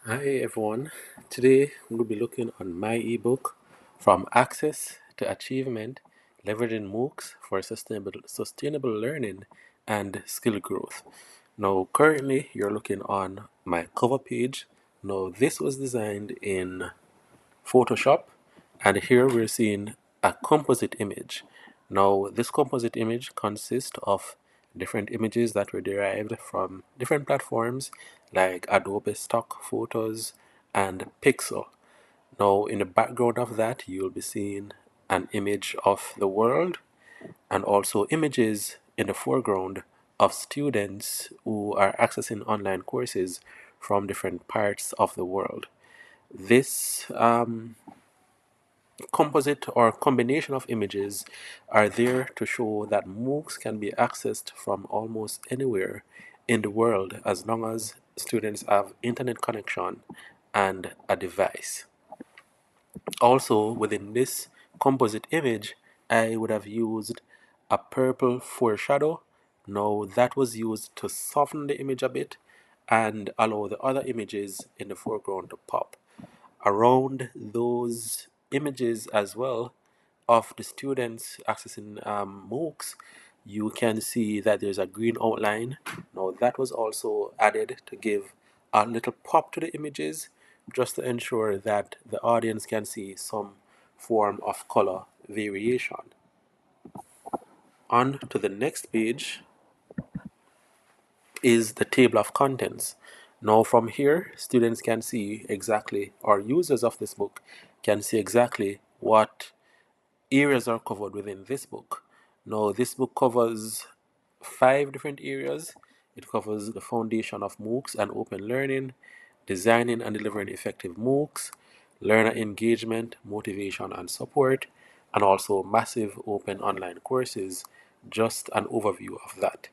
Hi everyone. Today we'll be looking on my ebook From Access to Achievement, Leveraging MOOCs for Sustainable Learning and Skill Growth. Now currently you're looking on my cover page. Now this was designed in Photoshop, and here we're seeing a composite image. Now, this composite image consists of different images that were derived from different platforms like Adobe Stock Photos and Pixel. Now, in the background of that, you'll be seeing an image of the world and also images in the foreground of students who are accessing online courses from different parts of the world. This composite or combination of images are there to show that MOOCs can be accessed from almost anywhere in the world as long as students have internet connection and a device. Also, within this composite image, I would have used a purple foreshadow. Now, that was used to soften the image a bit and allow the other images in the foreground to pop. Around those images as well of the students accessing MOOCs, you can see that there's a green outline. Now, that was also added to give a little pop to the images just to ensure that the audience can see some form of color variation. On to the next page is the table of contents. Now from here, students can see exactly, or users of this book can see exactly what areas are covered within this book. Now this book covers 5 different areas. It covers the foundation of MOOCs and open learning, designing and delivering effective MOOCs, learner engagement, motivation and support, and also massive open online courses. Just an overview of that.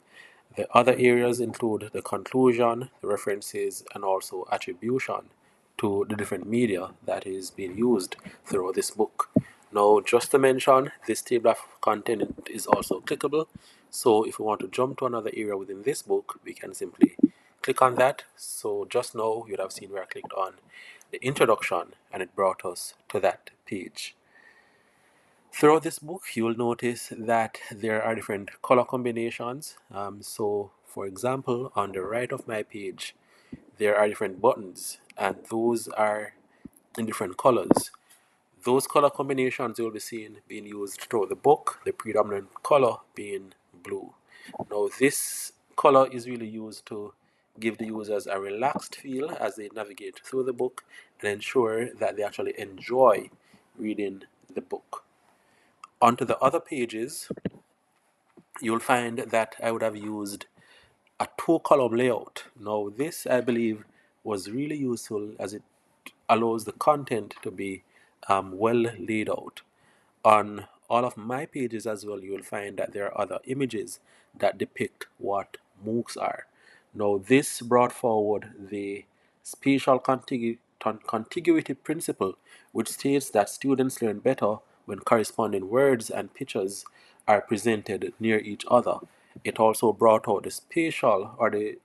The other areas include the conclusion, the references, and also attribution to the different media that is being used throughout this book. Now, just to mention, this table of content is also clickable. So if we want to jump to another area within this book, we can simply click on that. So just now, you'd have seen where I clicked on the introduction and it brought us to that page. Throughout this book, you will notice that there are different color combinations. So, for example, on the right of my page, there are different buttons, and those are in different colors. Those color combinations you'll be seeing being used throughout the book, the predominant color being blue. Now, this color is really used to give the users a relaxed feel as they navigate through the book and ensure that they actually enjoy reading the book. Onto the other pages, you'll find that I would have used a two-column layout. Now, this I believe was really useful as it allows the content to be well laid out. On all of my pages as well, you will find that there are other images that depict what MOOCs are. Now, this brought forward the spatial contiguity principle, which states that students learn better when corresponding words and pictures are presented near each other. It also brought out the spatial or the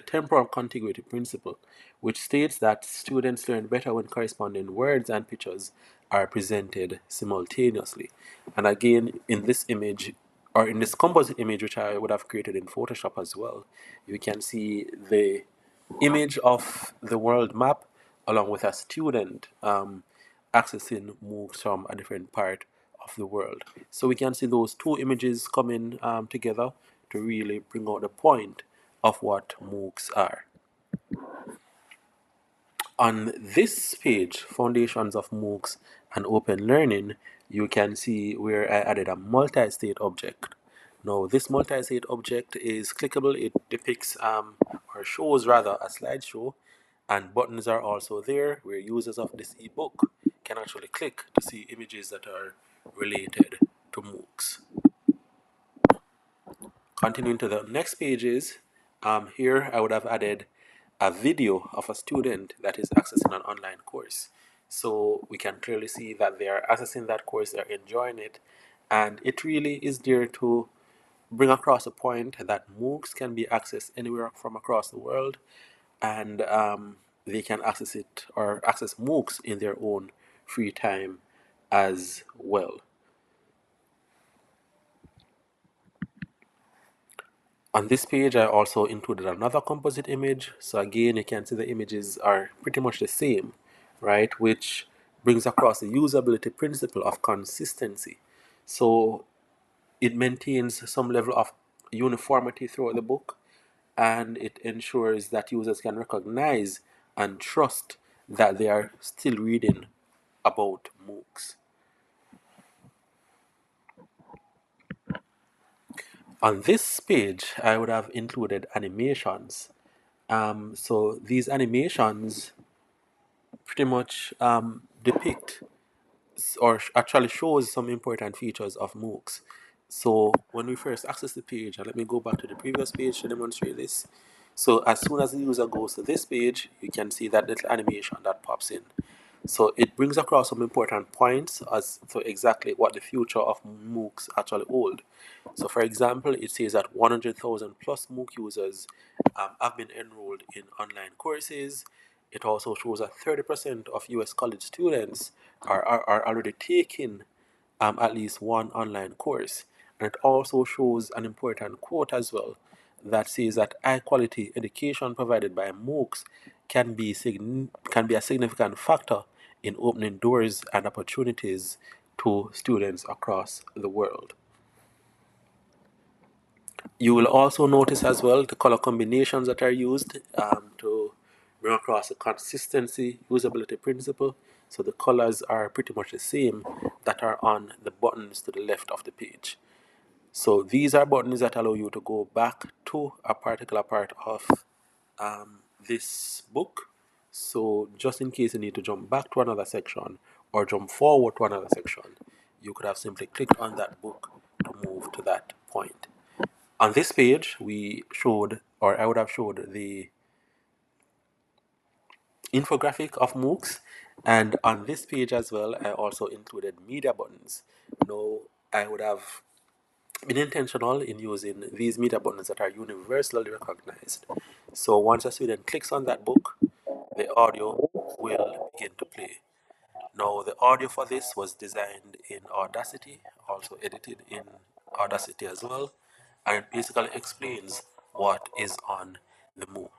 temporal contiguity principle, which states that students learn better when corresponding words and pictures are presented simultaneously. And again, in this image, or in this composite image, which I would have created in Photoshop as well, you can see the image of the world map along with a student accessing MOOCs from a different part of the world. So we can see those two images coming together to really bring out the point of what MOOCs are. On this page, Foundations of MOOCs and Open Learning, you can see where I added a multi-state object. Now, this multi-state object is clickable. It depicts or shows rather a slideshow, and buttons are also there where users of this ebook can actually click to see images that are related to MOOCs. Continuing to the next pages, here I would have added a video of a student that is accessing an online course. So we can clearly see that they are accessing that course, they're enjoying it, and it really is there to bring across a point that MOOCs can be accessed anywhere from across the world, and they can access it or access MOOCs in their own free time as well. On this page, I also included another composite image. So again, you can see the images are pretty much the same, right? Which brings across the usability principle of consistency. So it maintains some level of uniformity throughout the book, and it ensures that users can recognize and trust that they are still reading about MOOCs. On this page, I would have included animations. So these animations pretty much depict or actually shows some important features of MOOCs. So when we first access the page, and let me go back to the previous page to demonstrate this. So as soon as the user goes to this page, you can see that little animation that pops in. So it brings across some important points as to exactly what the future of MOOCs actually hold. So for example, it says that 100,000 plus MOOC users have been enrolled in online courses. It also shows that 30% of US college students are already taking at least one online course. And it also shows an important quote as well that says that high quality education provided by MOOCs can be a significant factor in opening doors and opportunities to students across the world. You will also notice as well the color combinations that are used to bring across the consistency usability principle. So the colors are pretty much the same that are on the buttons to the left of the page. So these are buttons that allow you to go back to a particular part of this book. So just in case you need to jump back to another section or jump forward to another section, you could have simply clicked on that book to move to that point. On this page, we showed, or I would have showed the infographic of MOOCs. And on this page as well, I also included media buttons. Now, I would have been intentional in using these media buttons that are universally recognized. So once a student clicks on that book, the audio will begin to play. Now, the audio for this was designed in Audacity, also edited in Audacity as well, and it basically explains what is on the MOOC.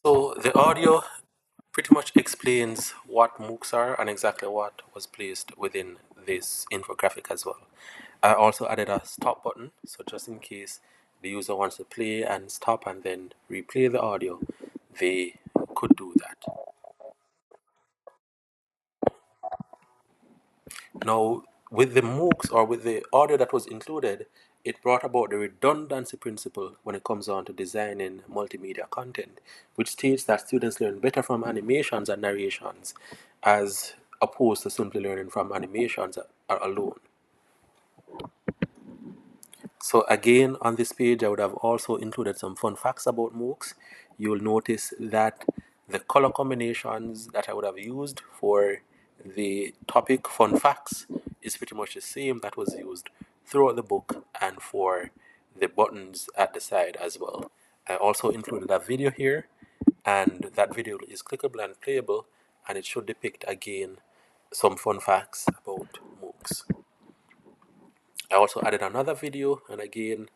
So the audio pretty much explains what MOOCs are and exactly what was placed within this infographic as well. I also added a stop button, so just in case the user wants to play and stop and then replay the audio, they could do that. Now, with the MOOCs or with the audio that was included, it brought about the redundancy principle when it comes on to designing multimedia content, which states that students learn better from animations and narrations as opposed to simply learning from animations alone. So again, on this page, I would have also included some fun facts about MOOCs. You'll notice that the color combinations that I would have used for the topic fun facts is pretty much the same that was used throughout the book and for the buttons at the side as well. I also included a video here, and that video is clickable and playable, and it should depict again some fun facts about MOOCs. I also added another video, and again,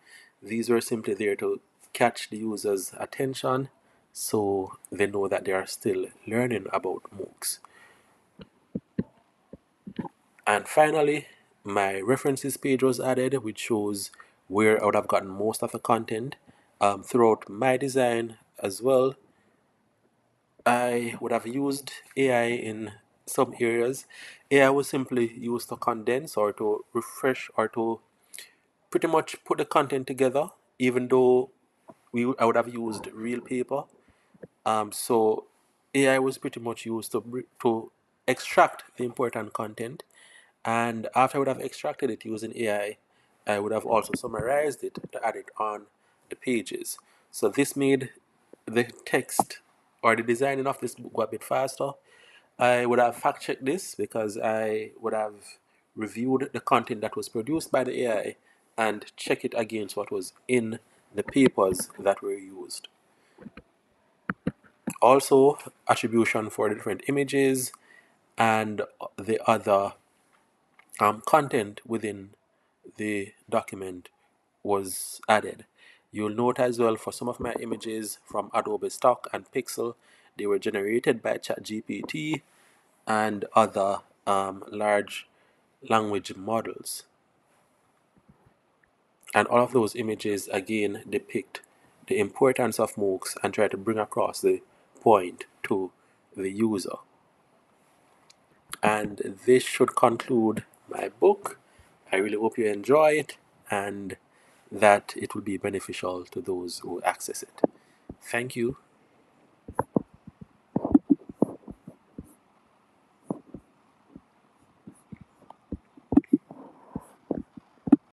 these were simply there to catch the user's attention so they know that they are still learning about MOOCs. And finally, my references page was added, which shows where I would have gotten most of the content. Throughout my design as well, I would have used AI in some areas. AI was simply used to condense or to refresh or to pretty much put the content together, even though I would have used real paper. So AI was pretty much used to extract the important content, and after I would have extracted it using AI, I would have also summarized it to add it on the pages. So this made the text or the designing of this book go a bit faster. I would have fact checked this because I would have reviewed the content that was produced by the AI and check it against what was in the papers that were used. Also, attribution for the different images and the other content within the document was added. You'll note as well for some of my images from Adobe Stock and Pixel, they were generated by ChatGPT and other large language models. And all of those images again depict the importance of MOOCs and try to bring across the point to the user. And this should conclude my book. I really hope you enjoy it and that it will be beneficial to those who access it. Thank you.